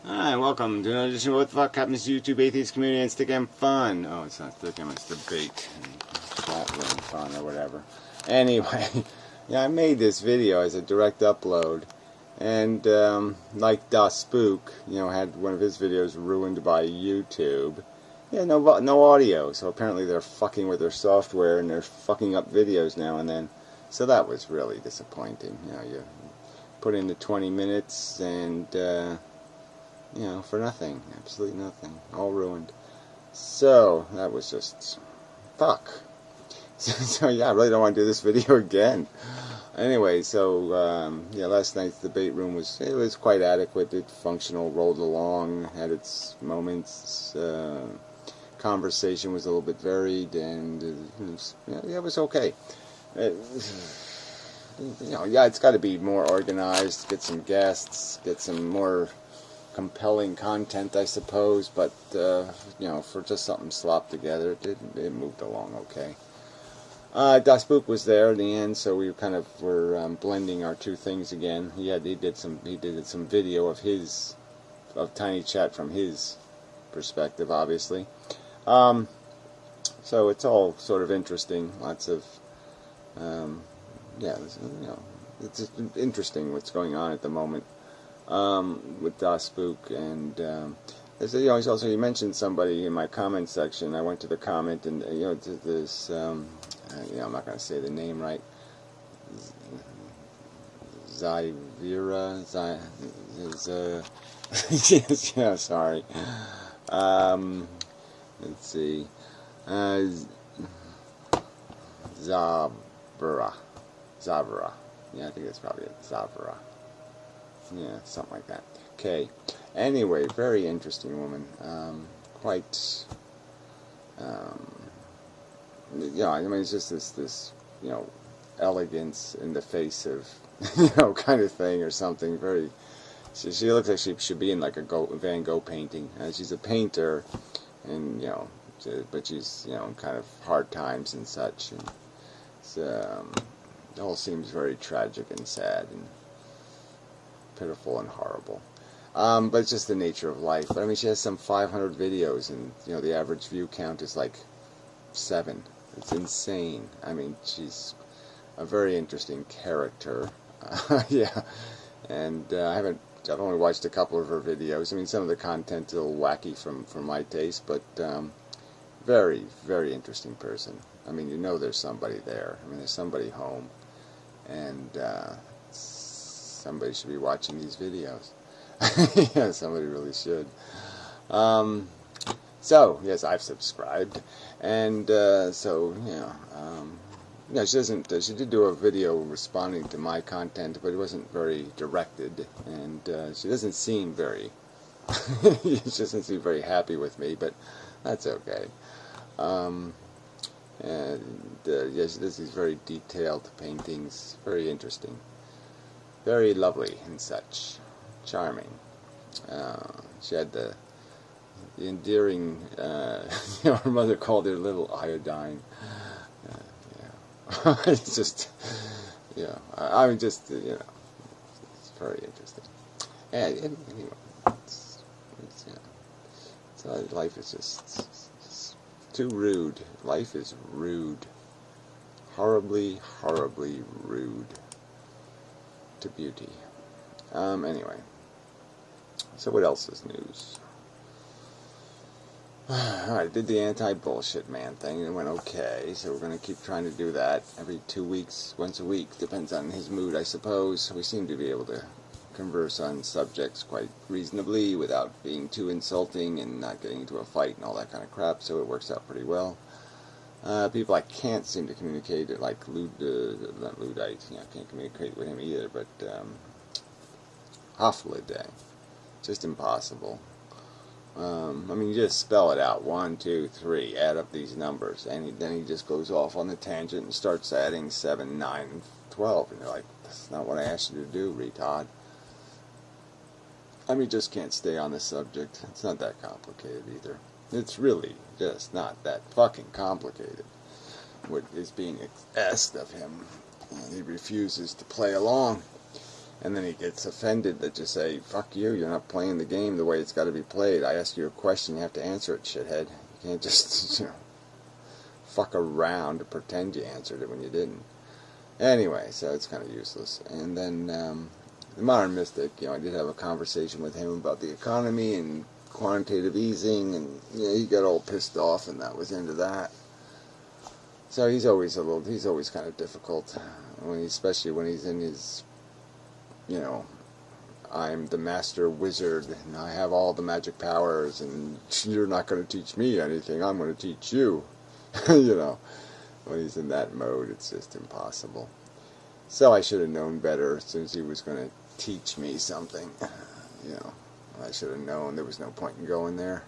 Hi, welcome to another edition of What the Fuck Happens to YouTube Atheist Community and Stick 'em Fun. Oh, it's not Stick 'em, it's debate and chat room fun or whatever. Anyway, yeah, I made this video as a direct upload, and like Das Spook, had one of his videos ruined by YouTube. Yeah, no audio, so apparently they're fucking with their software and they're fucking up videos now and then. So that was really disappointing. You put in the 20 minutes and for nothing, absolutely nothing, all ruined. So that was just fuck. So yeah, I really don't want to do this video again. Anyway, so last night's debate room was quite adequate. It functional, rolled along, had its moments. Conversation was a little bit varied, and it was okay. It's got to be more organized. Get some guests, get some more compelling content, I suppose, but for just something slopped together, it moved along okay. Das Spook was there in the end, so we kind of were blending our two things again. He did some video of Tiny Chat from his perspective, obviously. So it's all sort of interesting. Lots of it's interesting what's going on at the moment. With Das Spook, and he mentioned somebody in my comment section. I went to the comment, and this I'm not going to say the name right. Zyvira, sorry. Let's see, Zavra. Yeah, I think that's probably it. Zavra. Yeah, something like that. Okay. Anyway, very interesting woman. Quite. It's just this elegance in the face of, kind of thing or something. Very. She looks like she should be in like a Van Gogh painting. She's a painter, and but she's kind of hard times and such, and it all seems very tragic and sad and pitiful and horrible. But it's just the nature of life. But I mean, she has some 500 videos, and the average view count is like 7. It's insane. I mean, she's a very interesting character. Yeah, and I've only watched a couple of her videos. I mean, some of the content is a little wacky for my taste, but very, very interesting person. I mean, there's somebody there. I mean, there's somebody home, and somebody should be watching these videos. Yeah, somebody really should. So yes, I've subscribed, and she did do a video responding to my content, but it wasn't very directed, and she doesn't seem very happy with me, but that's okay. She does these very detailed paintings, very interesting, very lovely and such, charming. She had the endearing, her mother called her little iodine. It's just, I mean, just, it's very interesting. And anyway, life is just too rude. Life is rude. Horribly, horribly rude to beauty. Anyway, so what else is news? I did the anti-bullshit man thing, and it went okay, so we're going to keep trying to do that every 2 weeks, once a week, depends on his mood, I suppose. We seem to be able to converse on subjects quite reasonably without being too insulting and not getting into a fight and all that kind of crap, so it works out pretty well. People I can't seem to communicate, like not Ludite, I can't communicate with him either, but Hoflide, just impossible. I mean, you just spell it out, 1, 2, 3, add up these numbers, and then he just goes off on the tangent and starts adding 7, 9, and 12, and you're like, that's not what I asked you to do, retard. I mean, just can't stay on the subject. It's not that complicated either. It's really just not that fucking complicated, what is being asked of him, and he refuses to play along. And then he gets offended that you say, fuck you, you're not playing the game the way it's got to be played. I ask you a question, you have to answer it, shithead. You can't just, fuck around to pretend you answered it when you didn't. Anyway, so it's kind of useless. And then the Modern Mystic, I did have a conversation with him about the economy and quantitative easing, and he got all pissed off, and that was into that. So he's always kind of difficult, especially when he's in his, I'm the master wizard, and I have all the magic powers, and you're not going to teach me anything, I'm going to teach you. When he's in that mode, it's just impossible. So I should have known better as soon as he was going to teach me something. I should have known there was no point in going there.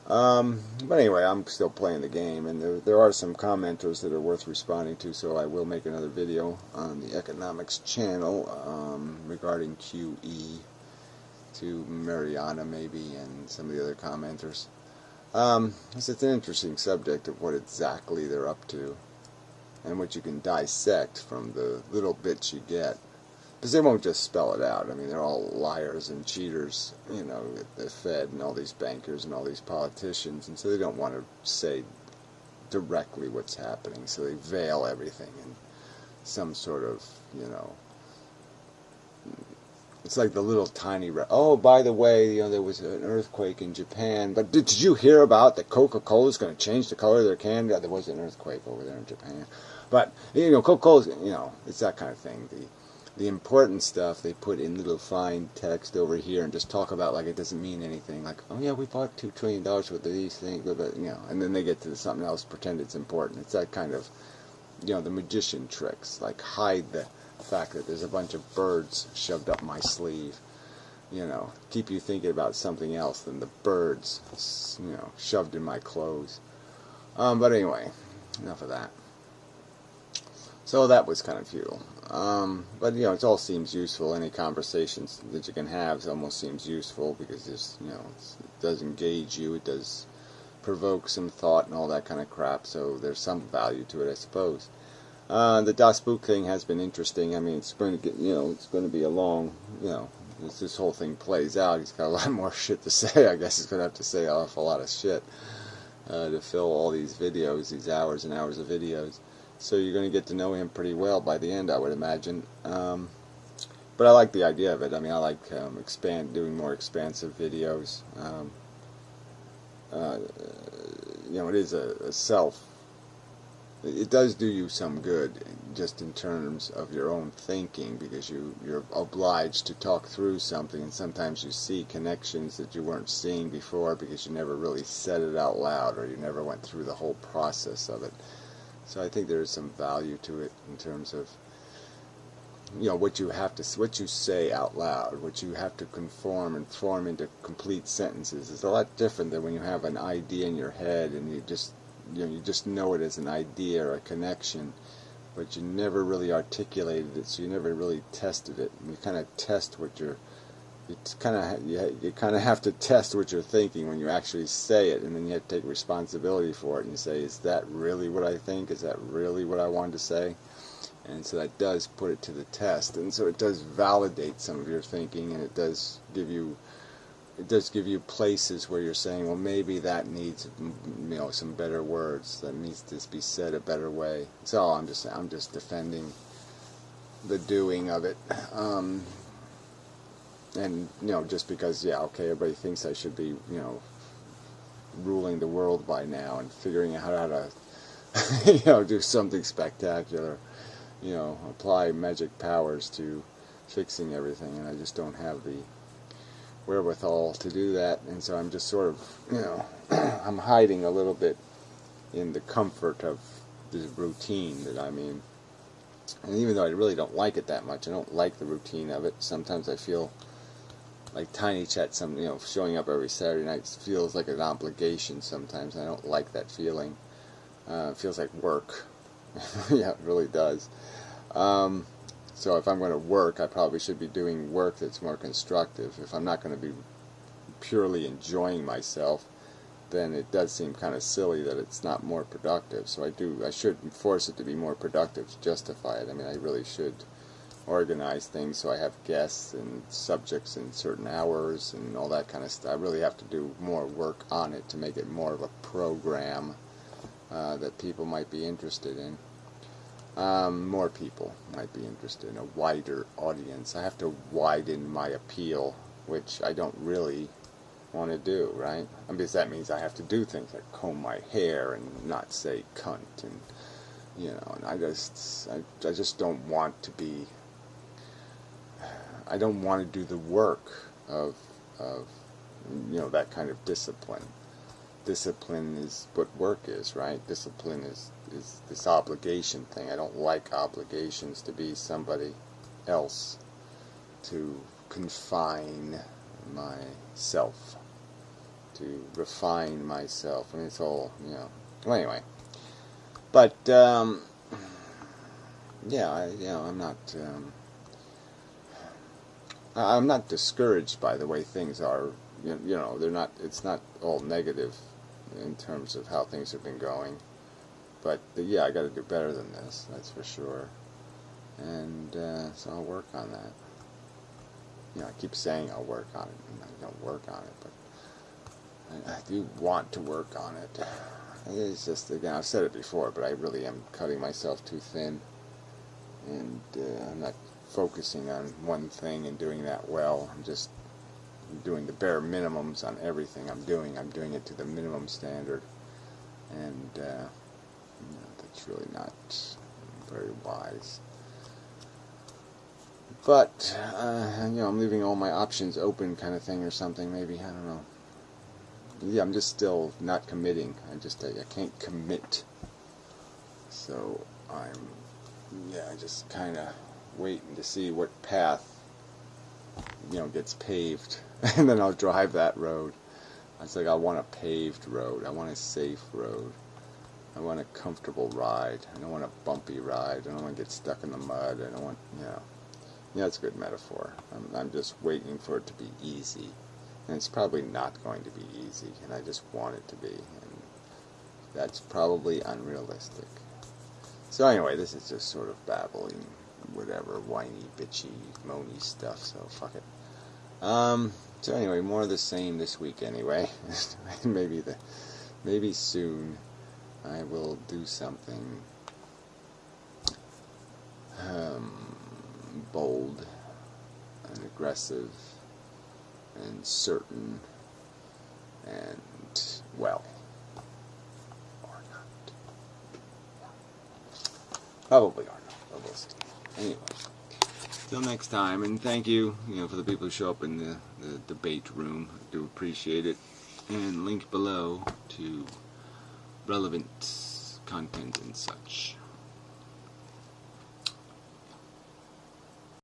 But anyway, I'm still playing the game, and there are some commenters that are worth responding to, so I will make another video on the economics channel regarding QE to Mariana maybe and some of the other commenters. It's an interesting subject of what exactly they're up to and what you can dissect from the little bits you get. Because they won't just spell it out. I mean, they're all liars and cheaters, the Fed and all these bankers and all these politicians, and so they don't want to say directly what's happening, so they veil everything in some sort of, it's like the little tiny, oh, by the way, there was an earthquake in Japan, but did you hear about that Coca-Cola is going to change the color of their can? Yeah, there was an earthquake over there in Japan. But, Coca-Cola's, it's that kind of thing. The important stuff they put in little fine text over here and just talk about like it doesn't mean anything. Like, oh yeah, we bought $2 trillion worth of these things, and then they get to something else, pretend it's important. It's that kind of, the magician tricks, like hide the fact that there's a bunch of birds shoved up my sleeve, keep you thinking about something else than the birds, shoved in my clothes. But anyway, enough of that. So that was kind of futile. But it all seems useful. Any conversations that you can have almost seems useful because there's, it does engage you, it does provoke some thought and all that kind of crap. So there's some value to it, I suppose. The Das Book thing has been interesting. I mean, it's going to get, it's going to be a long, as this whole thing plays out, he's got a lot more shit to say. I guess he's going to have to say an awful lot of shit to fill all these videos, these hours and hours of videos. So you're going to get to know him pretty well by the end, I would imagine. But I like the idea of it. I mean, I like doing more expansive videos. It is a self. It does do you some good, just in terms of your own thinking, because you're obliged to talk through something, and sometimes you see connections that you weren't seeing before because you never really said it out loud, or you never went through the whole process of it. So I think there is some value to it in terms of, what you say out loud, what you have to conform and form into complete sentences is a lot different than when you have an idea in your head and you just know it as an idea or a connection, but you never really articulated it, so you never really tested it. And you kind of test what you kind of have to test what you're thinking when you actually say it, and then you have to take responsibility for it, and you say, is that really what I think? Is that really what I wanted to say? And so that does put it to the test, and so it does validate some of your thinking, and it does give you places where you're saying, well, maybe that needs some better words, that needs to be said a better way. So I'm just defending the doing of it. And, just because, everybody thinks I should be, ruling the world by now and figuring out how to, do something spectacular, apply magic powers to fixing everything, and I just don't have the wherewithal to do that, and so I'm just sort of, I'm hiding a little bit in the comfort of the routine that I'm in. And even though I really don't like it that much, I don't like the routine of it. Sometimes I feel like Tiny Chat, showing up every Saturday night feels like an obligation sometimes. I don't like that feeling. It feels like work. Yeah, it really does. So if I'm going to work, I probably should be doing work that's more constructive. If I'm not going to be purely enjoying myself, then it does seem kind of silly that it's not more productive. So I should force it to be more productive to justify it. I mean, I really should organize things so I have guests and subjects in certain hours and all that kind of stuff. I really have to do more work on it to make it more of a program that people might be interested in. More people might be interested in a wider audience. I have to widen my appeal, which I don't really want to do, right? Because that means I have to do things like comb my hair and not say cunt, and and I just don't want to be. I don't want to do the work of that kind of discipline. Discipline is what work is, right? Discipline is this obligation thing. I don't like obligations to be somebody else, to confine myself, to refine myself. I mean, it's all, Well, anyway. But, I'm not, I'm not discouraged by the way things are. They're not, it's not all negative in terms of how things have been going. But, I got to do better than this, that's for sure. And so I'll work on that. I keep saying I'll work on it, and I don't work on it, but I do want to work on it. It's just, again, I've said it before, but I really am cutting myself too thin, and I'm not focusing on one thing and doing that well. I'm just doing the bare minimums on everything I'm doing. I'm doing it to the minimum standard, and that's really not very wise. But, I'm leaving all my options open kind of thing or something, maybe, I don't know. Yeah, I'm just still not committing. I can't commit. So, I just kind of waiting to see what path, gets paved. And then I'll drive that road. It's like I want a paved road. I want a safe road. I want a comfortable ride. I don't want a bumpy ride. I don't want to get stuck in the mud. I don't want, it's a good metaphor. I'm just waiting for it to be easy. And it's probably not going to be easy, and I just want it to be. And that's probably unrealistic. So anyway, this is just sort of babbling, whatever, whiny, bitchy, moany stuff, so fuck it. So anyway, more of the same this week anyway. Maybe soon I will do something bold and aggressive and certain and well, or not. Probably or not, but we'll see. Anyway, till next time, and thank you, for the people who show up in the debate room. I do appreciate it. And link below to relevant content and such.